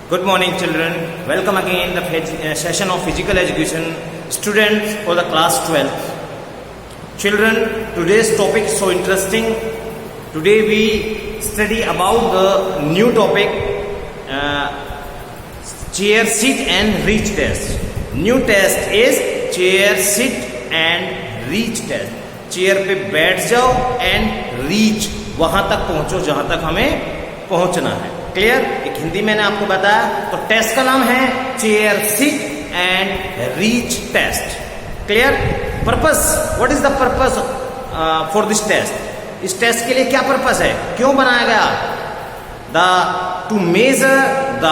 Good morning, children. Welcome again in the session of physical education. Students for the class 12th. Children, today's topic is so interesting. Today we study about the new topic, chair, sit and reach test. New test is chair, sit and reach test. Chair पे बैठ जाओ and reach, वहां तक पहुंचो जहां तक हमें पहुंचना है. क्लियर? एक हिंदी मैंने आपको बताया. तो टेस्ट का नाम है chair, sit and reach test. Clear? Purpose, what is the purpose for this test? इस टेस्ट के लिए क्या पर्पस है, क्यों बनाया गया? To measure the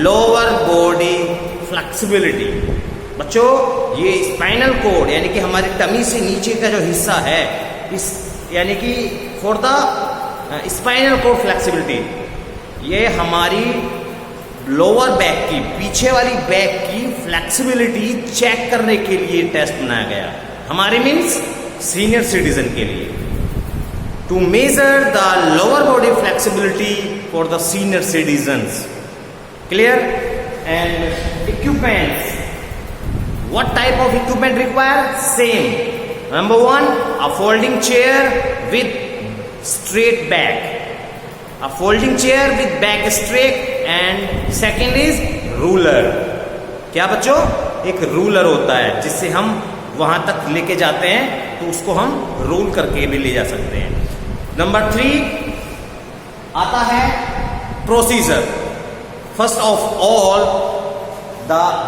lower body flexibility. बच्चों, ये स्पाइनल कोड यानी कि हमारी टमी से नीचे का जो हिस्सा है, इस यानी कि for the spinal cord flexibility, ये हमारी लोअर बैक की, पीछे वाली बैक की फ्लेक्सिबिलिटी चेक करने के लिए टेस्ट बनाया गया. हमारे मीन्स सीनियर सिटीजन के लिए. To measure the lower body flexibility for the senior citizens. Clear? And equipments. What type of equipment required? Same. Number one, a folding chair with straight back. A folding chair with back straight, and second is ruler. क्या बच्चों? एक ruler होता है जिससे हम वहां तक लेके जाते हैं, तो उसको हम रूल करके भी ले जा सकते हैं. नंबर 3 आता है प्रोसीजर. फर्स्ट ऑफ ऑल,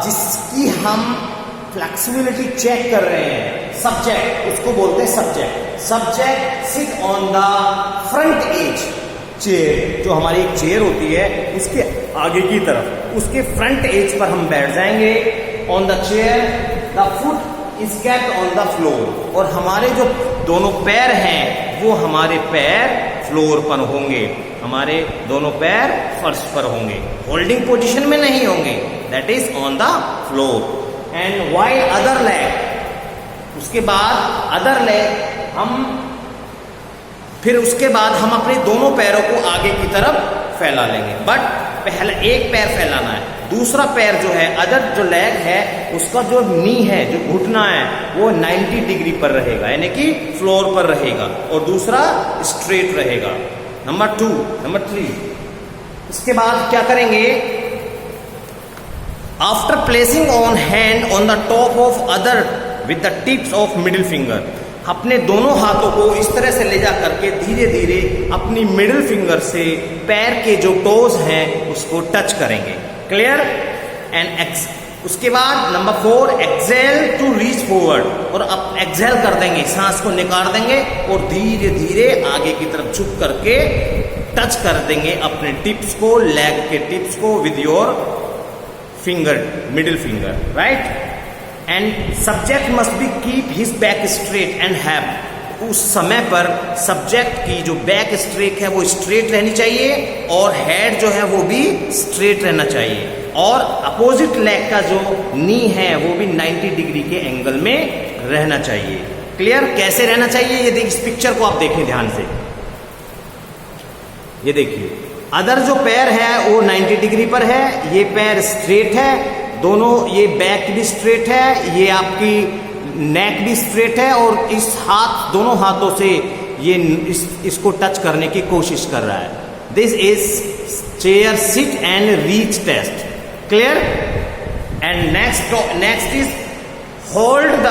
जिसकी हम फ्लेक्सिबिलिटी चेक कर रहे हैं, सब्जेक्ट, उसको बोलते हैं subject. Subject sit on the front edge. Chair, जो हमारी एक चेयर होती है, उसके आगे की तरफ, उसके फ्रंट एज पर हम बैठ जाएंगे. On the chair the foot is kept on the floor. और हमारे जो दोनों पैर हैं, वो हमारे पैर फ्लोर पर होंगे, हमारे दोनों पैर फर्श पर होंगे, होल्डिंग पोजीशन में नहीं होंगे. That is on the floor. And while other leg, उसके बाद अदर लेग फिर उसके बाद हम अपने दोनों पैरों को आगे की तरफ फैला लेंगे. बट पहले एक पैर फैलाना है, दूसरा पैर जो है, अदर जो लेग है, उसका जो नी है, जो घुटना है, वो 90 डिग्री पर रहेगा, यानी कि फ्लोर पर रहेगा, और दूसरा स्ट्रेट रहेगा. नंबर 3. इसके बाद क्या करेंगे? After placing on hand on the top of other with the tips of middle finger, अपने दोनों हाथों को इस तरह से ले जा करके धीरे धीरे अपनी मिडिल फिंगर से पैर के जो टोज हैं उसको टच करेंगे. क्लियर? एंड उसके बाद number 4, exhale to reach forward. और अब एक्सेल कर देंगे, सांस को निकाल देंगे और धीरे धीरे आगे की तरफ झुक करके टच कर देंगे अपने टिप्स को, लेग के टिप्स को with your finger, middle finger. Right? And subject must be keep his back straight and have. उस समय पर सब्जेक्ट की जो बैक स्ट्रेट है वो स्ट्रेट रहनी चाहिए, और हेड जो है वो भी स्ट्रेट रहना चाहिए, और अपोजिट लेग का जो नी है वो भी 90 डिग्री के एंगल में रहना चाहिए. क्लियर? कैसे रहना चाहिए, ये देखिए, इस पिक्चर को आप देखें ध्यान से. ये देखिए, अदर जो पैर है वो 90 डिग्री पर है, ये पैर स्ट्रेट है, दोनों, ये बैक भी स्ट्रेट है, ये आपकी नेक भी स्ट्रेट है, और इस दोनों हाथों से ये इसको टच करने की कोशिश कर रहा है. This is chair, sit and reach test. Clear? And next is hold the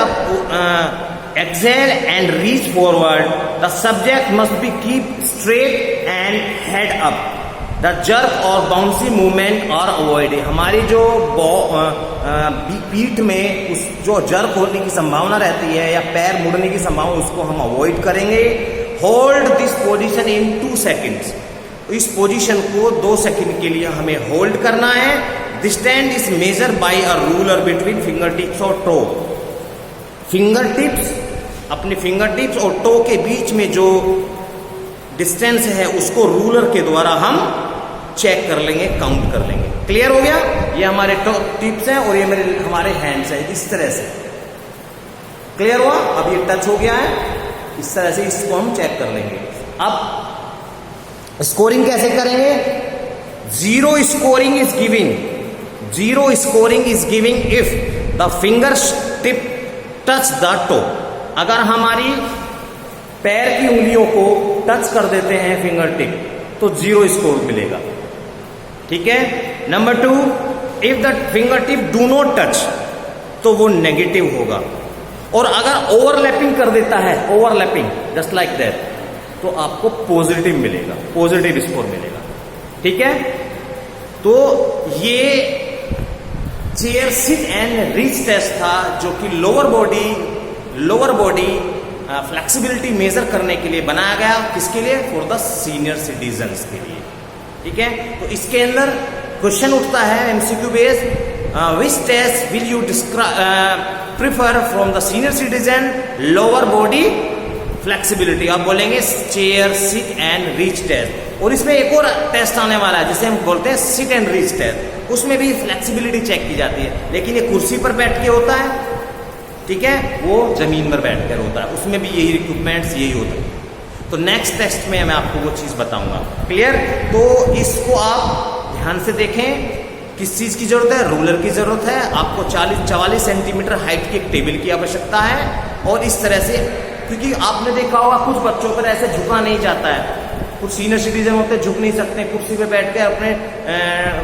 exhale and reach forward. The subject must be keep straight and head up. The jerk or bouncy movement are avoided. हमारी जो पीठ में उस जो jerk होने की संभावना रहती है या पैर मुड़ने की संभावना, उसको हम अवॉइड करेंगे. Hold this position in 2 seconds. इस पोजीशन को 2 सेकेंड के लिए हमें होल्ड करना है. This stand is measure by a ruler between finger tips और टो. फिंगर टिप्स, अपने फिंगर टिप्स और टो के बीच में जो डिस्टेंस है उसको रूलर के द्वारा हम चेक कर लेंगे, काउंट कर लेंगे. क्लियर हो गया? ये हमारे टो टिप्स हैं और ये हमारे हैंड्स हैं, इस तरह से. क्लियर हुआ? अब ये टच हो गया है, इस तरह से इसको हम चेक कर लेंगे. अब स्कोरिंग कैसे करेंगे? zero scoring is giving, zero scoring is giving if the finger tip touch the toe. अगर हमारी पैर की उंगलियों को टच कर देते हैं फिंगर टिप तो 0 स्कोर मिलेगा, ठीक है। Number 2, if the finger tip do not touch तो वो नेगेटिव होगा, और अगर ओवरलैपिंग कर देता है, ओवरलैपिंग जस्ट लाइक दैट, तो आपको पॉजिटिव मिलेगा, पॉजिटिव स्कोर मिलेगा, ठीक है। तो ये chair sit and reach test था जो कि लोअर बॉडी फ्लेक्सिबिलिटी मेजर करने के लिए बनाया गया। किसके लिए? फॉर द सीनियर सिटीजन्स के लिए, ठीक है। तो इसके अंदर क्वेश्चन उठता है MCQ based, which test will you prefer from the senior citizen, lower body flexibility, आप बोलेंगे chair sit and reach test. और इसमें एक और टेस्ट आने वाला है जिसे हम बोलते हैं सिट एंड रीच टेस्ट, उसमें भी फ्लेक्सिबिलिटी चेक की जाती है, लेकिन ये कुर्सी पर बैठ के होता है, ठीक है, वो जमीन पर बैठकर होता है, उसमें भी यही इक्विपमेंट्स यही होता है। तो नेक्स्ट टेस्ट में मैं आपको वो चीज बताऊंगा, क्लियर। तो इसको आप ध्यान से देखें, किस चीज की जरूरत है? रूलर की जरूरत है। आपको 44 सेंटीमीटर हाइट की एक टेबल की आवश्यकता है, और इस तरह से, क्योंकि आपने देखा होगा कुछ बच्चों पर ऐसे झुका नहीं जाता है, कुछ सीनियर सिटीजन होते हैं झुक नहीं सकते, कुर्सी पे बैठ के अपने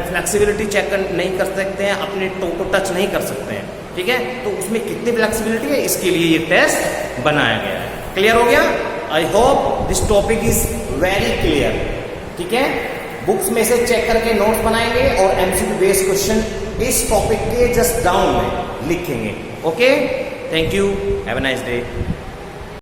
फ्लेक्सिबिलिटी चेक नहीं कर सकते हैं, अपने टो को टच नहीं कर सकते हैं, ठीक है। तो उसमें कितनी फ्लेक्सिबिलिटी है, इसके लिए ये टेस्ट बनाया गया है। क्लियर हो गया? I hope this topic is very clear, ठीक है। बुक्स में से चेक करके नोट्स बनाएंगे और एमसीक्यू बेस्ड क्वेश्चन इस टॉपिक के जस्ट डाउन में लिखेंगे। Okay, thank you, have a nice day.